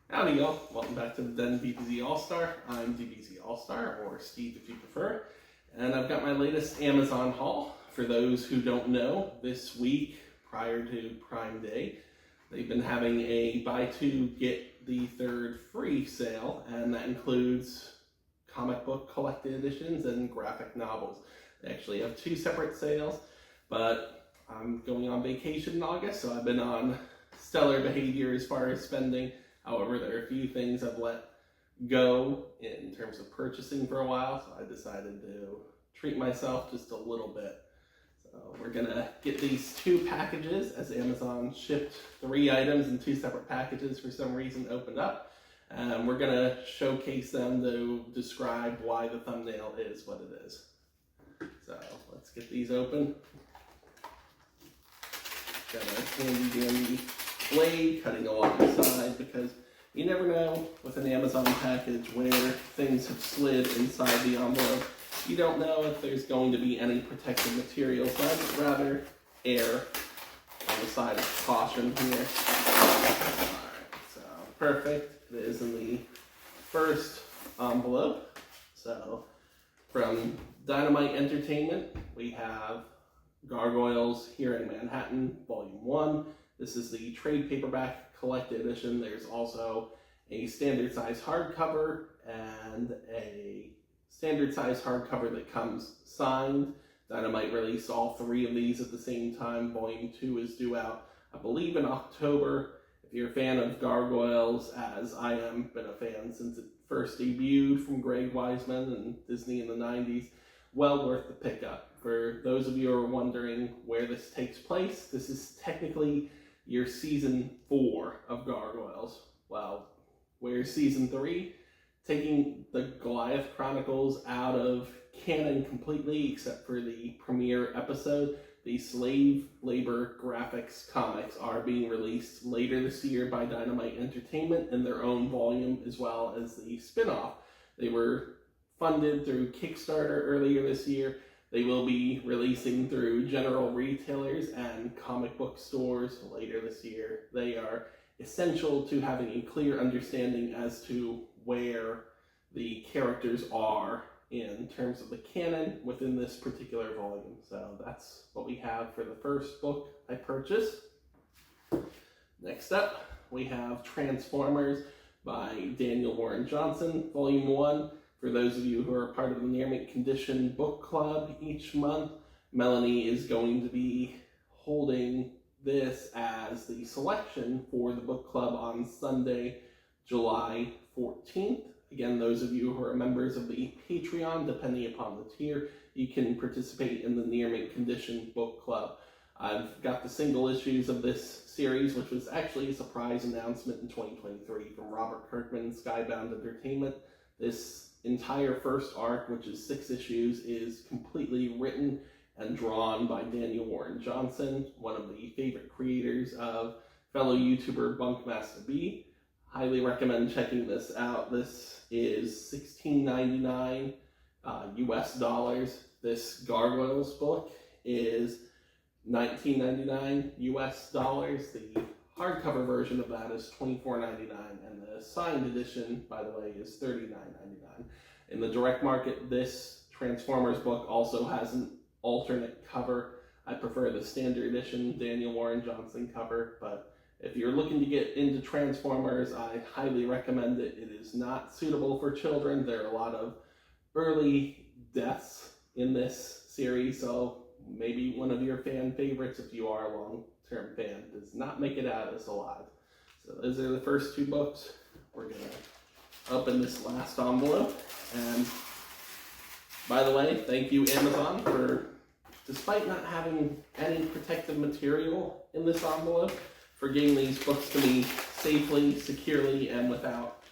Howdy y'all, welcome back to the DBZALLSTAR. I'm DBZALLSTAR, or Steve if you prefer, and I've got my latest Amazon haul. For those who don't know, this week, prior to Prime Day, they've been having a buy two, get the third free sale, and that includes comic book collected editions and graphic novels. They actually have two separate sales, but I'm going on vacation in August, so I've been on stellar behavior as far as spending. However, there are a few things I've let go in terms of purchasing for a while, so I decided to treat myself just a little bit. So we're gonna get these two packages, as Amazon shipped 3 items in 2 separate packages for some reason opened up. And we're gonna showcase them to describe why the thumbnail is what it is. So let's get these open. Got a handy dandy blade cutting along the side, because you never know with an Amazon package where things have slid inside the envelope. You don't know if there's going to be any protective material, so I'd rather err on the side of caution here. Alright, so perfect. It is in the first envelope. So from Dynamite Entertainment, we have Gargoyles Here in Manhattan, Volume 1. This is the trade paperback collected edition. There's also a standard size hardcover and a standard size hardcover that comes signed. Dynamite released all 3 of these at the same time. Volume 2 is due out, I believe, in October. If you're a fan of Gargoyles, as I am, been a fan since it first debuted from Greg Weisman and Disney in the 90s, well worth the pickup. For those of you who are wondering where this takes place, this is technically your season 4 of Gargoyles. Well, where's season 3? Taking the Goliath Chronicles out of canon completely, except for the premiere episode. The slave labor graphics comics are being released later this year by Dynamite Entertainment in their own volume, as well as the spin-off. They were funded through Kickstarter earlier this year. They will be releasing through general retailers and comic book stores later this year. They are essential to having a clear understanding as to where the characters are in terms of the canon within this particular volume. So that's what we have for the first book I purchased. Next up, we have Transformers by Daniel Warren Johnson, Volume 1. For those of you who are part of the Near Mint Condition book club each month, Melanie is going to be holding this as the selection for the book club on Sunday, July 14th. Again, those of you who are members of the Patreon, depending upon the tier, you can participate in the Near Mint Condition book club. I've got the single issues of this series, which was actually a surprise announcement in 2023 from Robert Kirkman, Skybound Entertainment. This entire first arc, which is 6 issues, is completely written and drawn by Daniel Warren Johnson, one of the favorite creators of fellow YouTuber Bunkmaster B. Highly recommend checking this out. This is $16.99 US dollars. This Gargoyles book is $19.99 US dollars. The hardcover version of that is $24.99, and the signed edition, by the way, is $39.99. In the direct market, this Transformers book also has an alternate cover. I prefer the standard edition Daniel Warren Johnson cover, but if you're looking to get into Transformers, I highly recommend it. It is not suitable for children. There are a lot of early deaths in this series, so maybe one of your fan favorites, if you are a long-term fan, does not make it out as alive. So those are the first 2 books. We're going to open this last envelope. And by the way, thank you Amazon for, despite not having any protective material in this envelope, for getting these books to me safely, securely, and without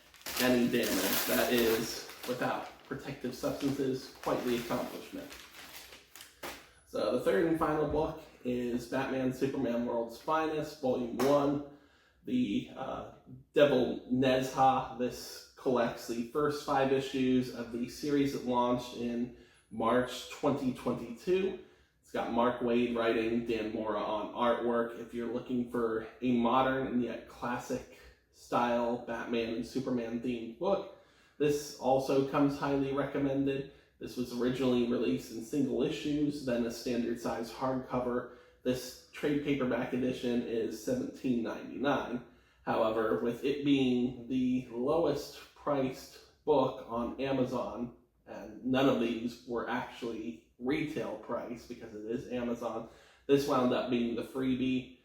any damage. That is, without protective substances, quite the accomplishment. So the third and final book is Batman Superman World's Finest, Volume 1. The Devil Nezha. This collects the first 5 issues of the series that launched in March 2022. It's got Mark Waid writing, Dan Mora on artwork. If you're looking for a modern and yet classic style Batman and Superman themed book. This also comes highly recommended. This was originally released in single issues, then a standard size hardcover. This trade paperback edition is $17.99. However, with it being the lowest priced book on Amazon, and none of these were actually retail price because it is Amazon, this wound up being the freebie.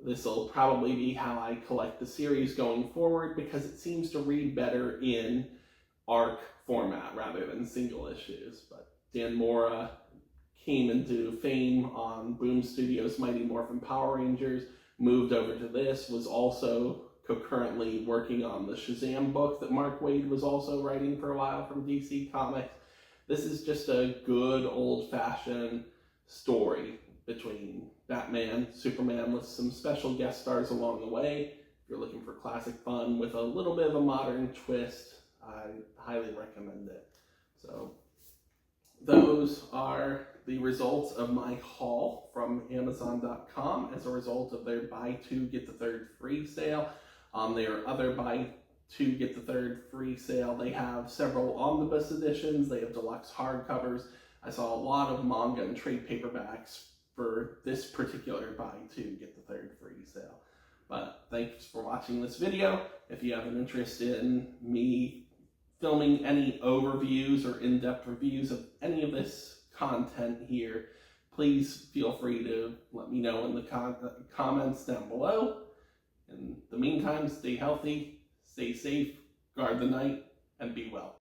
This will probably be how I collect the series going forward because it seems to read better in arc format rather than single issues. But Dan Mora came into fame on Boom Studios' Mighty Morphin Power Rangers, moved over to this, was also concurrently working on the Shazam book that Mark Waid was also writing for a while from DC Comics. This is just a good old-fashioned story between Batman, Superman, with some special guest stars along the way. If you're looking for classic fun with a little bit of a modern twist, I highly recommend it. So those are the results of my haul from Amazon.com as a result of their buy two, get the third free sale. On their other buy two, get the third free sale, they have several omnibus editions, they have deluxe hardcovers. I saw a lot of manga and trade paperbacks for this particular buy two, get the third free sale. But thanks for watching this video. If you have an interest in me filming any overviews or in-depth reviews of any of this content here, please feel free to let me know in the comments down below. In the meantime, stay healthy, stay safe, guard the night,